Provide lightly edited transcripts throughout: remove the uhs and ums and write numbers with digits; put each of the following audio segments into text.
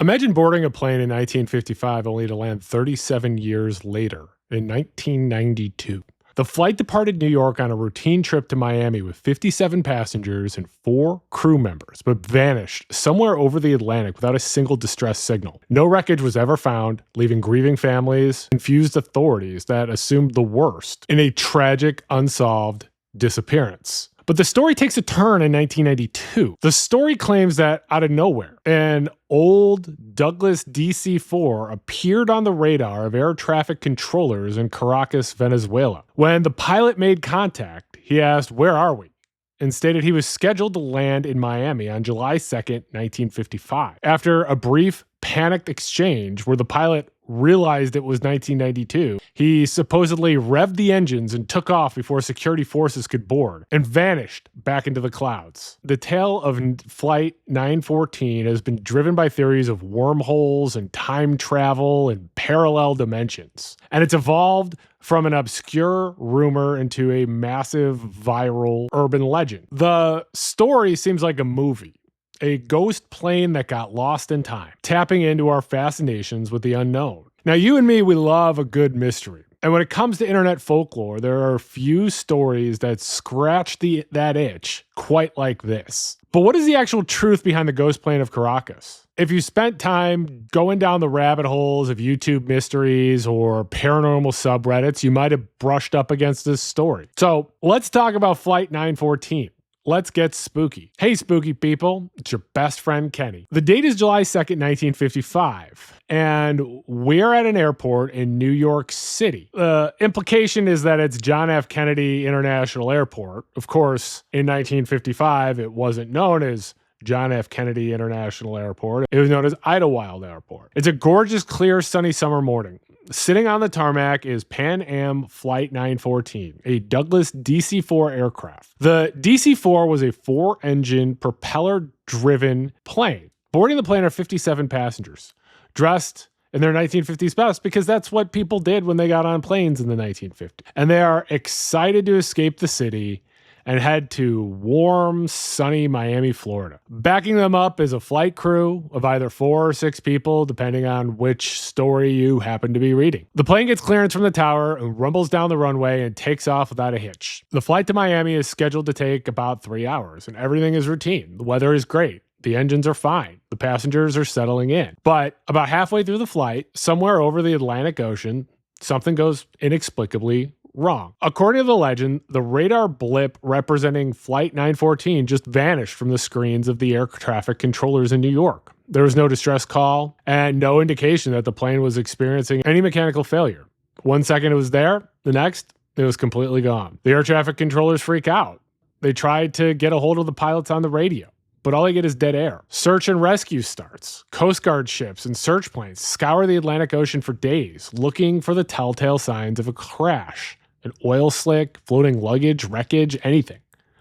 Imagine boarding a plane in 1955 only to land 37 years later in 1992. The flight departed New York on a routine trip to Miami with 57 passengers and 4 crew members, but vanished somewhere over the Atlantic without a single distress signal. No wreckage was ever found, leaving grieving families, confused authorities that assumed the worst in a tragic, unsolved disappearance. But the story takes a turn in 1992. The story claims that out of nowhere, an old Douglas DC4 appeared on the radar of air traffic controllers in Caracas, Venezuela. When the pilot made contact, he asked, "Where are we?" and stated he was scheduled to land in Miami on July 2nd, 1955. After a brief, panicked exchange where the pilot realized it was 1992, he supposedly revved the engines and took off before security forces could board and vanished back into the clouds. The tale of Flight 914 has been driven by theories of wormholes and time travel and parallel dimensions. And it's evolved from an obscure rumor into a massive viral urban legend. The story seems like a movie. A ghost plane that got lost in time, tapping into our fascinations with the unknown. Now, you and me, we love a good mystery. And when it comes to internet folklore, there are a few stories that scratch that itch quite like this. But what is the actual truth behind the ghost plane of Caracas? If you spent time going down the rabbit holes of YouTube mysteries or paranormal subreddits, you might have brushed up against this story. So let's talk about Flight 914. Let's get spooky. Hey, spooky people. It's your best friend, Kenny. The date is July 2nd, 1955, and we're at an airport in New York City. The implication is that it's John F. Kennedy International Airport. Of course, in 1955, it wasn't known as John F. Kennedy International Airport. It was known as Idlewild Airport. It's a gorgeous, clear, sunny summer morning. Sitting on the tarmac is Pan Am Flight 914, a Douglas DC4 aircraft. The DC4 was a 4-engine, propeller-driven plane. Boarding the plane are 57 passengers, dressed in their 1950s best because that's what people did when they got on planes in the 1950s. And they are excited to escape the city and head to warm, sunny Miami, Florida. Backing them up is a flight crew of either 4 or 6 people, depending on which story you happen to be reading. The plane gets clearance from the tower and rumbles down the runway and takes off without a hitch. The flight to Miami is scheduled to take about 3 hours, and everything is routine. The weather is great. The engines are fine. The passengers are settling in. But about halfway through the flight, somewhere over the Atlantic Ocean, something goes inexplicably wrong. According to the legend, the radar blip representing Flight 914 just vanished from the screens of the air traffic controllers in New York. There was no distress call and no indication that the plane was experiencing any mechanical failure. 1 second it was there, the next it was completely gone. The air traffic controllers freak out. They tried to get a hold of the pilots on the radio, but all they get is dead air. Search and rescue starts. Coast Guard ships and search planes scour the Atlantic Ocean for days, looking for the telltale signs of a crash. An oil slick, floating luggage, wreckage, anything.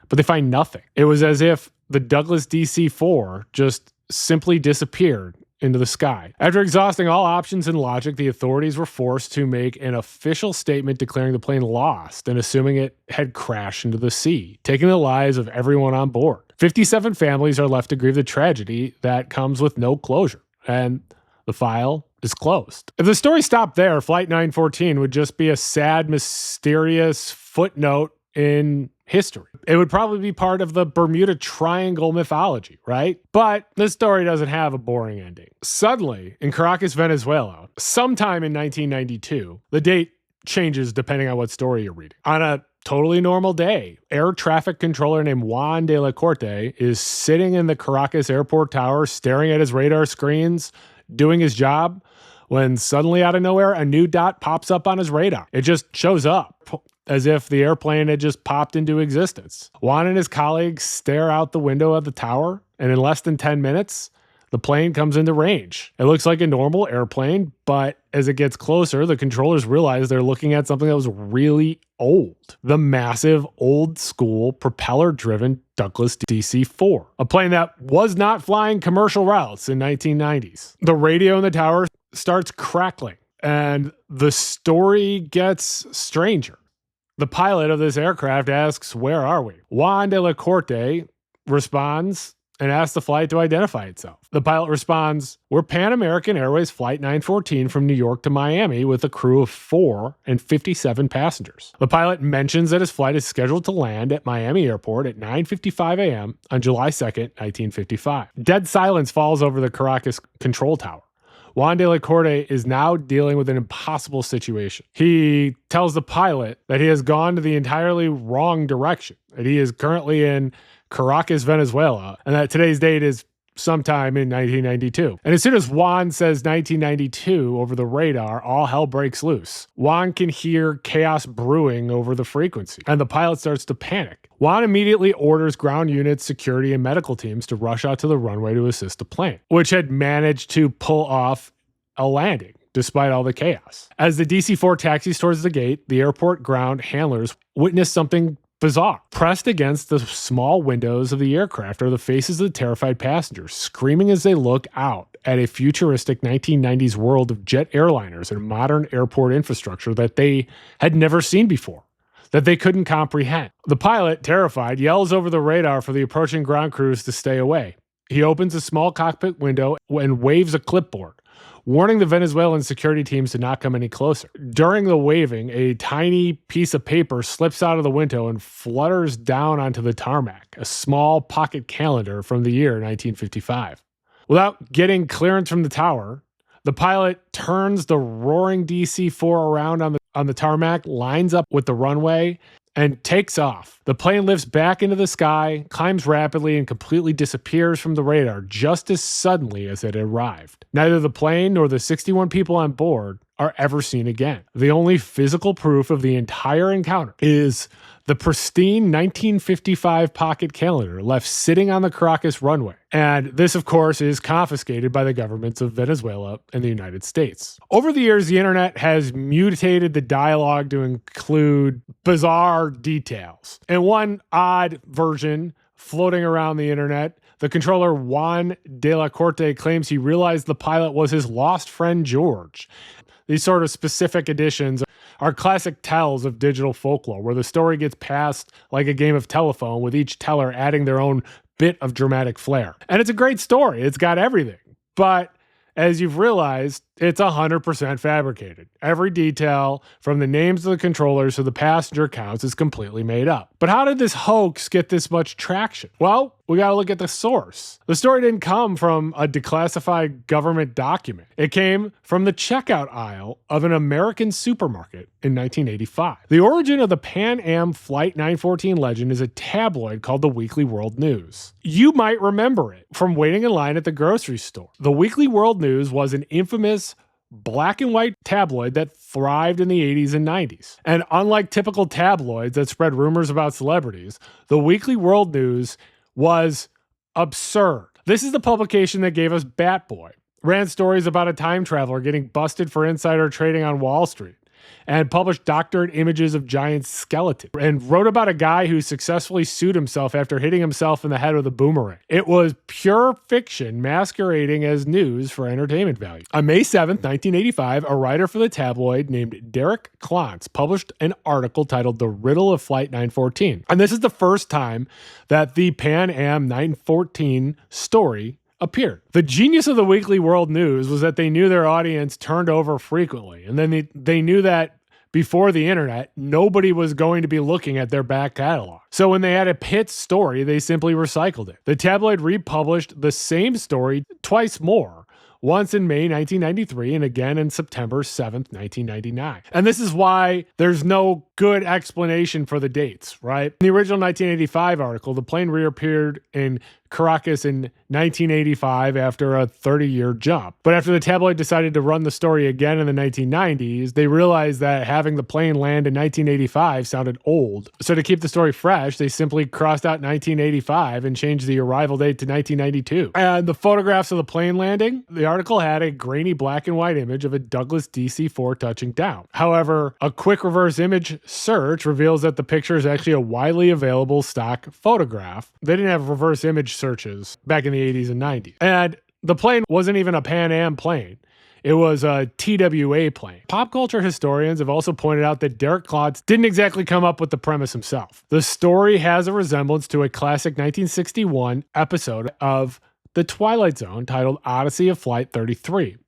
But they find nothing. It was as if the Douglas DC4 just simply disappeared into the sky. After exhausting all options and logic, the authorities were forced to make an official statement declaring the plane lost and assuming it had crashed into the sea, taking the lives of everyone on board. 57 families are left to grieve the tragedy that comes with no closure. And the file is closed. If the story stopped there, Flight 914 would just be a sad, mysterious footnote in history. It would probably be part of the Bermuda Triangle mythology, right? But this story doesn't have a boring ending. Suddenly, in Caracas, Venezuela, sometime in 1992, the date changes depending on what story you're reading. On a totally normal day, air traffic controller named Juan de la Corte is sitting in the Caracas airport tower staring at his radar screens, doing his job, when suddenly out of nowhere, a new dot pops up on his radar. It just shows up as if the airplane had just popped into existence. Juan and his colleagues stare out the window of the tower, and in less than 10 minutes, the plane comes into range. It looks like a normal airplane, but as it gets closer, the controllers realize they're looking at something that was really old. The massive, old-school, propeller-driven Douglas DC4. A plane that was not flying commercial routes in 1990s. The radio in the tower starts crackling, and the story gets stranger. The pilot of this aircraft asks, "Where are we?" Juan de la Corte responds and asks the flight to identify itself. The pilot responds, "We're Pan American Airways Flight 914 from New York to Miami with a crew of 4 and 57 passengers." The pilot mentions that his flight is scheduled to land at Miami Airport at 9:55 a.m. on July 2nd, 1955. Dead silence falls over the Caracas control tower. Juan de la Corte is now dealing with an impossible situation. He tells the pilot that he has gone to the entirely wrong direction, that he is currently in Caracas, Venezuela, and that today's date is sometime in 1992. And as soon as Juan says 1992 over the radar, all hell breaks loose. Juan can hear chaos brewing over the frequency, and the pilot starts to panic. Juan immediately orders ground units, security, and medical teams to rush out to the runway to assist the plane, which had managed to pull off a landing despite all the chaos. As the DC-4 taxis towards the gate, the airport ground handlers witness something bizarre. Pressed against the small windows of the aircraft are the faces of the terrified passengers, screaming as they look out at a futuristic 1990s world of jet airliners and modern airport infrastructure that they had never seen before, that they couldn't comprehend. The pilot, terrified, yells over the radar for the approaching ground crews to stay away. He opens a small cockpit window and waves a clipboard, warning the Venezuelan security teams to not come any closer. During the waving, a tiny piece of paper slips out of the window and flutters down onto the tarmac, a small pocket calendar from the year 1955. Without getting clearance from the tower, the pilot turns the roaring DC-4 around on the tarmac, lines up with the runway, and takes off. The plane lifts back into the sky, climbs rapidly, and completely disappears from the radar just as suddenly as it arrived. Neither the plane nor the 61 people on board are ever seen again. The only physical proof of the entire encounter is the pristine 1955 pocket calendar left sitting on the Caracas runway. And this, of course, is confiscated by the governments of Venezuela and the United States. Over the years, the internet has mutated the dialogue to include bizarre details. In one odd version floating around the internet, the controller Juan de la Corte claims he realized the pilot was his lost friend George. These sort of specific additions are classic tells of digital folklore, where the story gets passed like a game of telephone, with each teller adding their own bit of dramatic flair. And it's a great story. It's got everything. But as you've realized, it's 100% fabricated. Every detail, from the names of the controllers to the passenger counts, is completely made up. But how did this hoax get this much traction? Well, we got to look at the source. The story didn't come from a declassified government document. It came from the checkout aisle of an American supermarket in 1985. The origin of the Pan Am Flight 914 legend is a tabloid called the Weekly World News. You might remember it from waiting in line at the grocery store. The Weekly World News was an infamous black and white tabloid that thrived in the 80s and 90s. And unlike typical tabloids that spread rumors about celebrities, the Weekly World News was absurd. This is the publication that gave us Bat Boy, ran stories about a time traveler getting busted for insider trading on Wall Street, and published doctored images of giant skeletons, and wrote about a guy who successfully sued himself after hitting himself in the head with a boomerang. It was pure fiction masquerading as news for entertainment value. On May 7th, 1985, a writer for the tabloid named Derek Klontz published an article titled The Riddle of Flight 914. And this is the first time that the Pan Am 914 story appeared. The genius of the Weekly World News was that they knew their audience turned over frequently, and then they knew that before the internet, nobody was going to be looking at their back catalog. So when they had a hit story, they simply recycled it. The tabloid republished the same story twice more, once in May 1993 and again in September 7th, 1999. And this is why there's no good explanation for the dates, right? In the original 1985 article, the plane reappeared in Caracas in 1985 after a 30-year jump. But after the tabloid decided to run the story again in the 1990s, they realized that having the plane land in 1985 sounded old. So to keep the story fresh, they simply crossed out 1985 and changed the arrival date to 1992. And the photographs of the plane landing, the article had a grainy black and white image of a Douglas DC4 touching down. However, a quick reverse image search reveals that the picture is actually a widely available stock photograph. They didn't have reverse image searches back in the 80s and 90s. And the plane wasn't even a Pan Am plane. It was a TWA plane. Pop culture historians have also pointed out that Derek Klotz didn't exactly come up with the premise himself. The story has a resemblance to a classic 1961 episode of The Twilight Zone titled Odyssey of Flight 33.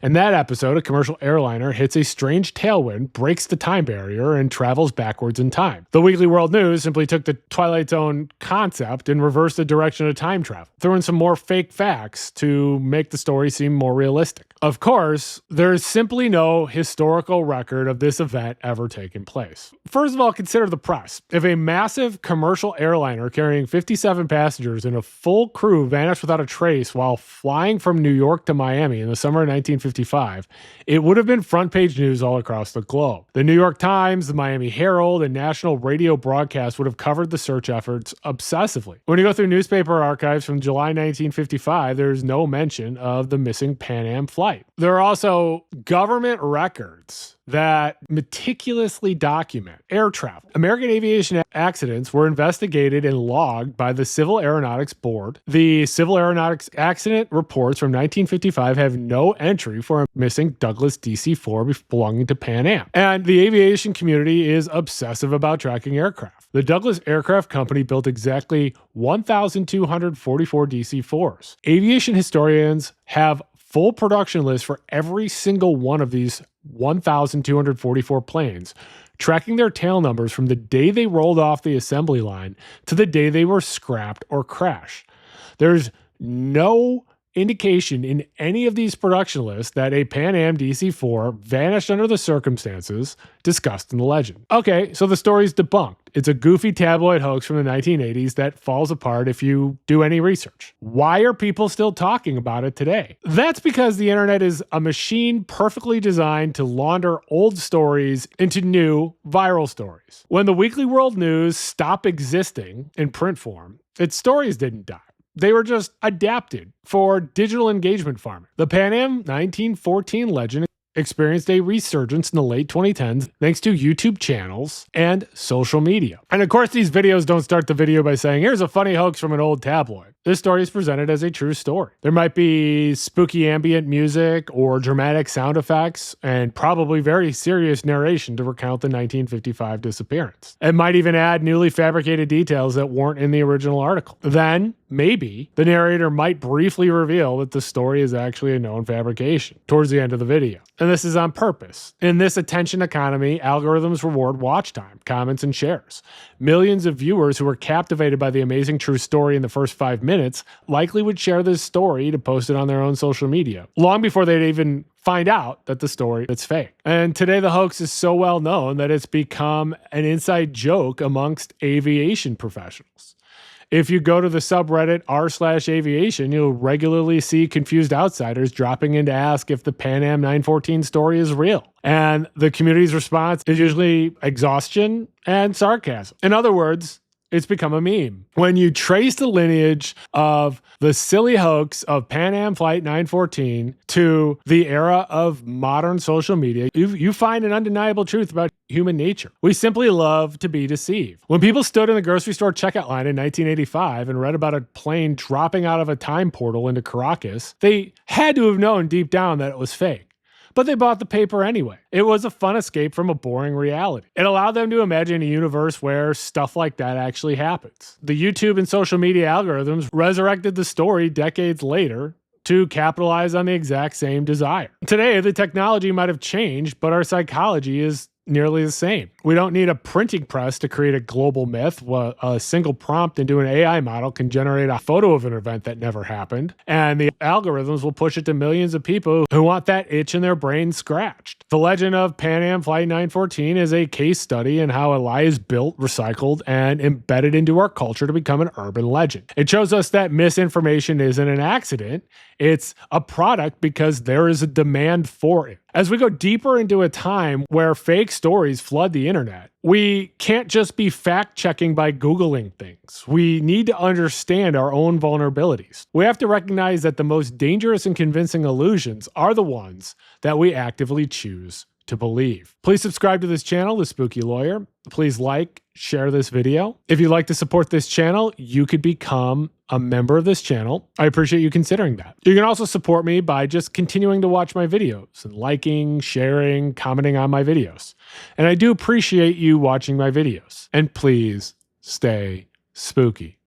In that episode, a commercial airliner hits a strange tailwind, breaks the time barrier, and travels backwards in time. The Weekly World News simply took the Twilight Zone concept and reversed the direction of time travel, threw in some more fake facts to make the story seem more realistic. Of course, there is simply no historical record of this event ever taking place. First of all, consider the press. If a massive commercial airliner carrying 57 passengers and a full crew vanished without a trace while flying from New York to Miami in the summer of 1955, it would have been front page news all across the globe. The New York Times, the Miami Herald, and national radio broadcasts would have covered the search efforts obsessively. When you go through newspaper archives from July 1955, there's no mention of the missing Pan Am flight. There are also government records that meticulously document air travel. American aviation accidents were investigated and logged by the Civil Aeronautics Board. The Civil Aeronautics accident reports from 1955 have no entry for a missing Douglas DC4 belonging to Pan Am. And the aviation community is obsessive about tracking aircraft. The Douglas Aircraft Company built exactly 1,244 DC4s. Aviation historians have full production lists for every single one of these 1,244 planes, tracking their tail numbers from the day they rolled off the assembly line to the day they were scrapped or crashed. There's no indication in any of these production lists that a Pan Am DC-4 vanished under the circumstances discussed in the legend. Okay, so the story's debunked. It's a goofy tabloid hoax from the 1980s that falls apart if you do any research. Why are people still talking about it today? That's because the internet is a machine perfectly designed to launder old stories into new viral stories. When the Weekly World News stopped existing in print form, its stories didn't die. They were just adapted for digital engagement farming. The Pan Am 1914 legend experienced a resurgence in the late 2010s thanks to YouTube channels and social media. And of course, these videos don't start the video by saying, here's a funny hoax from an old tabloid. This story is presented as a true story. There might be spooky ambient music or dramatic sound effects and probably very serious narration to recount the 1955 disappearance. It might even add newly fabricated details that weren't in the original article. Then, maybe, the narrator might briefly reveal that the story is actually a known fabrication towards the end of the video. And this is on purpose. In this attention economy, algorithms reward watch time, comments, and shares. Millions of viewers who were captivated by the amazing true story in the first 5 minutes likely would share this story to post it on their own social media, long before they'd even find out that the story is fake. And today the hoax is so well known that it's become an inside joke amongst aviation professionals. If you go to the subreddit r/aviation, you'll regularly see confused outsiders dropping in to ask if the Pan Am 914 story is real. And the community's response is usually exhaustion and sarcasm. In other words, it's become a meme. When you trace the lineage of the silly hoax of Pan Am Flight 914 to the era of modern social media, you find an undeniable truth about human nature. We simply love to be deceived. When people stood in the grocery store checkout line in 1985 and read about a plane dropping out of a time portal into Caracas, they had to have known deep down that it was fake. But they bought the paper anyway. It was a fun escape from a boring reality. It allowed them to imagine a universe where stuff like that actually happens. The YouTube and social media algorithms resurrected the story decades later to capitalize on the exact same desire. Today, the technology might have changed, but our psychology is nearly the same. We don't need a printing press to create a global myth. A single prompt into an AI model can generate a photo of an event that never happened, and the algorithms will push it to millions of people who want that itch in their brain scratched. The legend of Pan Am Flight 914 is a case study in how a lie is built, recycled, and embedded into our culture to become an urban legend. It shows us that misinformation isn't an accident. It's a product because there is a demand for it. As we go deeper into a time where fake stories flood the internet, we can't just be fact-checking by Googling things. We need to understand our own vulnerabilities. We have to recognize that the most dangerous and convincing illusions are the ones that we actively choose to believe. Please subscribe to this channel, The Spooky Lawyer. Please like, share this video. If you'd like to support this channel, you could become a member of this channel, I appreciate you considering that. You can also support me by just continuing to watch my videos and liking, sharing, commenting on my videos. And I do appreciate you watching my videos. And please stay spooky.